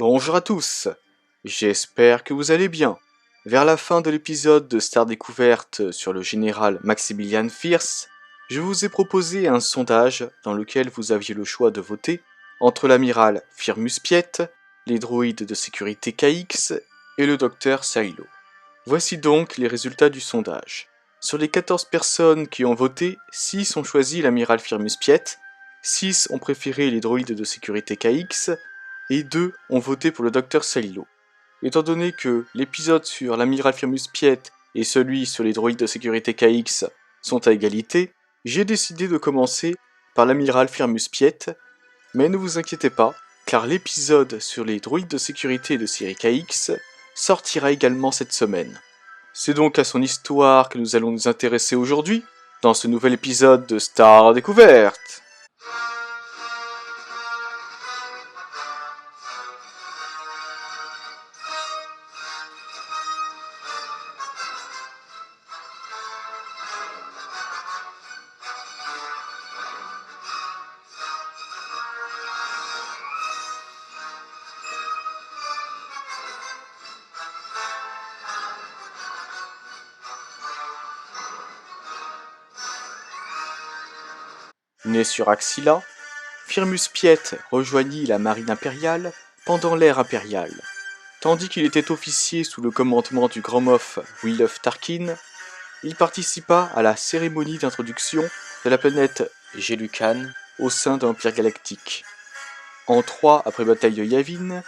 Bonjour à tous, j'espère que vous allez bien. Vers la fin de l'épisode de Star Découverte sur le général Maximilian Fierce, je vous ai proposé un sondage dans lequel vous aviez le choix de voter entre l'amiral Firmus Piet, les droïdes de sécurité KX et le docteur Silo. Voici donc les résultats du sondage. Sur les 14 personnes qui ont voté, 6 ont choisi l'amiral Firmus Piet, 6 ont préféré les droïdes de sécurité KX, et 2 ont voté pour le docteur Salilo. Étant donné que l'épisode sur l'amiral Firmus Piet et celui sur les droïdes de sécurité KX sont à égalité, j'ai décidé de commencer par l'amiral Firmus Piet, mais ne vous inquiétez pas, car l'épisode sur les droïdes de sécurité de série KX sortira également cette semaine. C'est donc à son histoire que nous allons nous intéresser aujourd'hui, dans ce nouvel épisode de Star Découverte. Né sur Axila, Firmus Piet rejoignit la marine impériale pendant l'ère impériale. Tandis qu'il était officier sous le commandement du grand Moff Wilhuff Tarkin, il participa à la cérémonie d'introduction de la planète Gelucan au sein de l'Empire Galactique. En 3 après bataille de Yavin,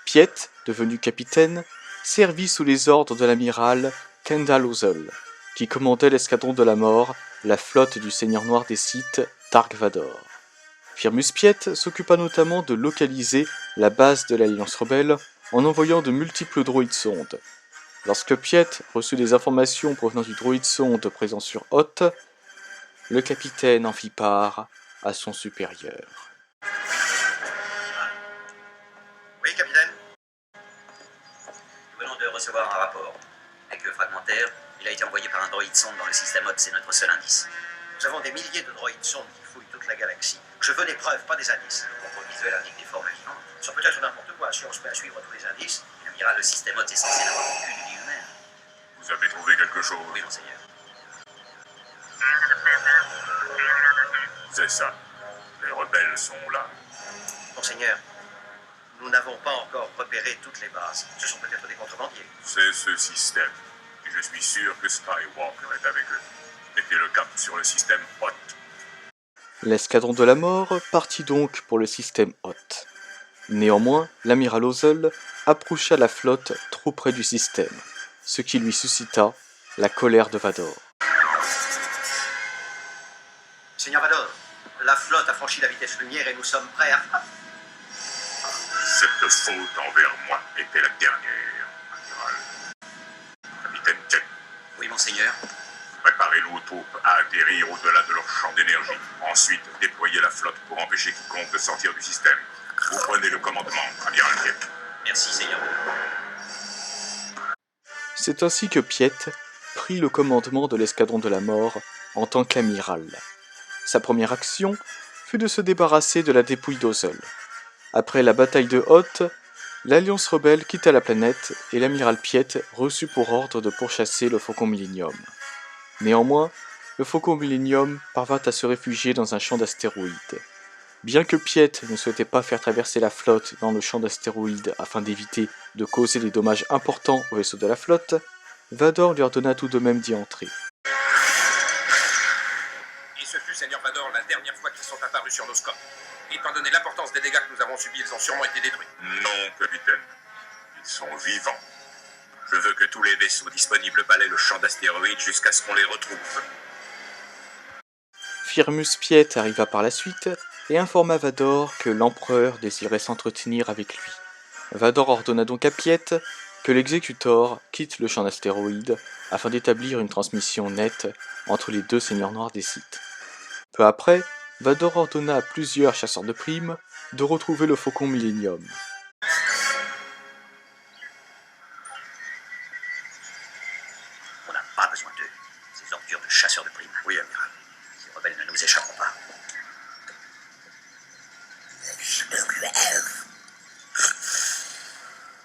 Piet, devenu capitaine, servit sous les ordres de l'amiral Kendall Ozzel, qui commandait l'escadron de la mort, la flotte du Seigneur Noir des Sith, Dark Vador. Firmus Piet s'occupa notamment de localiser la base de l'Alliance Rebelle en envoyant de multiples droïdes sondes. Lorsque Piet reçut des informations provenant du droïde sonde présent sur Hoth, le capitaine en fit part à son supérieur. Oui, capitaine. Nous venons de recevoir un rapport. Avec le fragmentaire, il a été envoyé par un droïde sonde dans le système Hoth, c'est notre seul indice. Nous avons des milliers de droïdes sondes qui fouillent toute la galaxie. Je veux des preuves, pas des indices. Le contrôle visuel indique des formes vivantes. Sur peut-être n'importe quoi, si on se met à suivre tous les indices, l'amiral, le système Hoth est censé n'avoir aucune vie humaine. Vous avez trouvé quelque chose? Oui, monseigneur. C'est ça. Les rebelles sont là. Monseigneur, nous n'avons pas encore repéré toutes les bases. Ce sont peut-être des contrebandiers. C'est ce système. Et je suis sûr que Skywalker est avec eux. Mettez le cap sur le système Hoth. L'escadron de la mort partit donc pour le système Hoth. Néanmoins, l'amiral Ozzel approcha la flotte trop près du système, ce qui lui suscita la colère de Vador. Seigneur Vador, la flotte a franchi la vitesse lumière et nous sommes prêts à... Cette faute envers moi était la dernière, amiral. Capitaine Piet, Oui, monseigneur. préparez nos troupes à atterrir au-delà de leur champ d'énergie. Ensuite, déployez la flotte pour empêcher quiconque de sortir du système. Vous prenez le commandement, amiral Piet. Merci, Seigneur. C'est ainsi que Piet prit le commandement de l'escadron de la mort en tant qu'amiral. Sa première action fut de se débarrasser de la dépouille d'Ozzel. Après la bataille de Hoth, l'Alliance rebelle quitta la planète et l'amiral Piet reçut pour ordre de pourchasser le Faucon Millenium. Néanmoins, le Faucon Millenium parvint à se réfugier dans un champ d'astéroïdes. Bien que Piet ne souhaitait pas faire traverser la flotte dans le champ d'astéroïdes afin d'éviter de causer des dommages importants au vaisseau de la flotte, Vador lui ordonna tout de même d'y entrer. Et ce fut, Seigneur Vador, la dernière fois qu'ils sont apparus sur nos scopes. Étant donné l'importance des dégâts que nous avons subis, ils ont sûrement été détruits. Non, capitaine. Ils sont vivants. Je veux que tous les vaisseaux disponibles balaient le champ d'astéroïdes jusqu'à ce qu'on les retrouve. Firmus Piet arriva par la suite et informa Vador que l'empereur désirait s'entretenir avec lui. Vador ordonna donc à Piet que l'exécutor quitte le champ d'astéroïdes afin d'établir une transmission nette entre les deux seigneurs noirs des Sith. Peu après, Vador ordonna à plusieurs chasseurs de primes de retrouver le Faucon Millenium. On n'a pas besoin d'eux. Ces ordures de chasseurs de primes. Oui, amiral. Ces rebelles ne nous échapperont pas.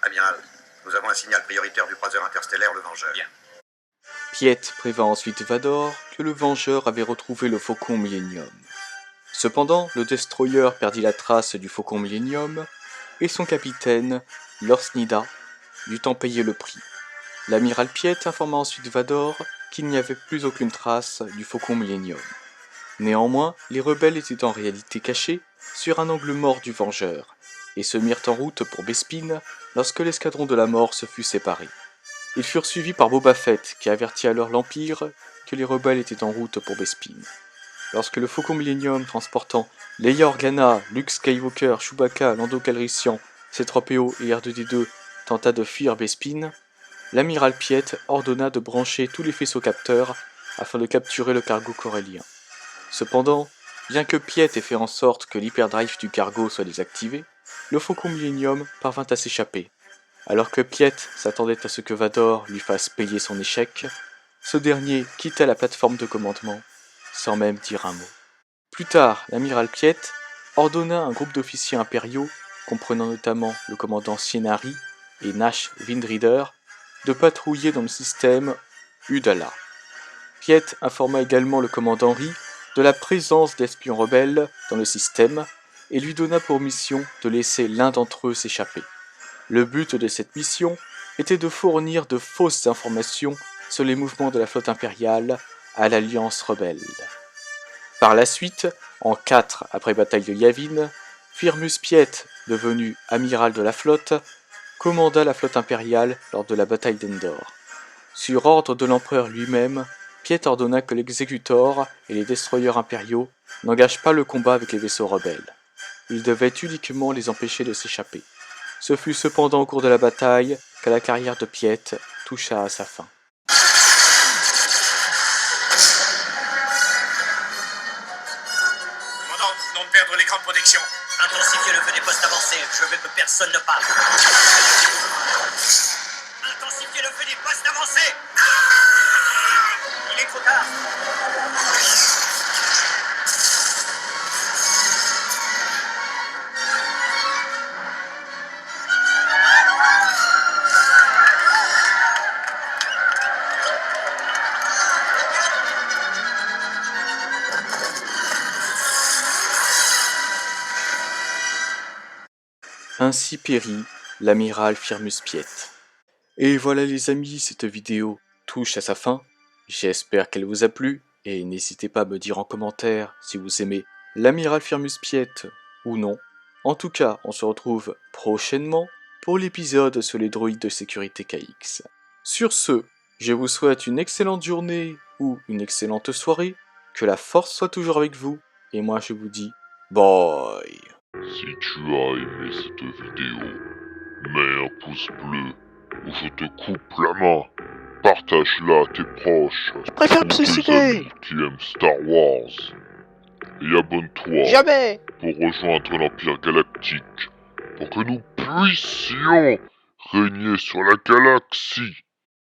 Amiral, nous avons un signal prioritaire du croiseur interstellaire, le Vengeur. Bien. Piet prévint ensuite Vador que le Vengeur avait retrouvé le Faucon Millennium. Cependant, le destroyer perdit la trace du Faucon Millennium et son capitaine, Lorsnida, dut en payer le prix. L'amiral Piet informa ensuite Vador qu'il n'y avait plus aucune trace du Faucon Millennium. Néanmoins, les rebelles étaient en réalité cachés sur un angle mort du Vengeur, et se mirent en route pour Bespin lorsque l'escadron de la mort se fut séparé. Ils furent suivis par Boba Fett, qui avertit alors l'Empire que les rebelles étaient en route pour Bespin. Lorsque le Faucon Millennium transportant Leia Organa, Luke Skywalker, Chewbacca, Lando Calrissian, C-3PO et R2-D2 tenta de fuir Bespin, l'amiral Piet ordonna de brancher tous les faisceaux capteurs afin de capturer le cargo corellien. Cependant, bien que Piet ait fait en sorte que l'hyperdrive du cargo soit désactivé, le Faucon Millennium parvint à s'échapper. Alors que Piet s'attendait à ce que Vador lui fasse payer son échec, ce dernier quitta la plateforme de commandement, sans même dire un mot. Plus tard, l'amiral Piet ordonna à un groupe d'officiers impériaux, comprenant notamment le commandant Cienari et Nash Windrider, de patrouiller dans le système Udala. Piet informa également le commandant Ri de la présence d'espions rebelles dans le système et lui donna pour mission de laisser l'un d'entre eux s'échapper. Le but de cette mission était de fournir de fausses informations sur les mouvements de la flotte impériale à l'Alliance rebelle. Par la suite, en 4 après bataille de Yavin, Firmus Piet, devenu amiral de la flotte, commanda la flotte impériale lors de la bataille d'Endor. Sur ordre de l'empereur lui-même, Piet ordonna que l'exécutor et les destroyers impériaux n'engagent pas le combat avec les vaisseaux rebelles. Ils devaient uniquement les empêcher de s'échapper. Ce fut cependant au cours de la bataille que la carrière de Piet toucha à sa fin. Commandant, nous venons de perdre l'écran de protection. Intensifiez le feu des postes avancés, je veux que personne ne parle. Intensifiez le feu des postes avancés. Il est trop tard. Ainsi périt l'amiral Firmus Piet. Et voilà les amis, cette vidéo touche à sa fin. J'espère qu'elle vous a plu, et n'hésitez pas à me dire en commentaire si vous aimez l'amiral Firmus Piet ou non. En tout cas, on se retrouve prochainement pour l'épisode sur les droïdes de sécurité KX. Sur ce, je vous souhaite une excellente journée ou une excellente soirée, que la force soit toujours avec vous, et moi je vous dis bye. Si tu as aimé cette vidéo, mets un pouce bleu ou je te coupe la main. Partage-la à tes proches. Je préfère me ou tes suicider. amis qui aiment Star Wars. Et abonne-toi Jamais. pour rejoindre l'Empire Galactique pour que nous puissions régner sur la galaxie.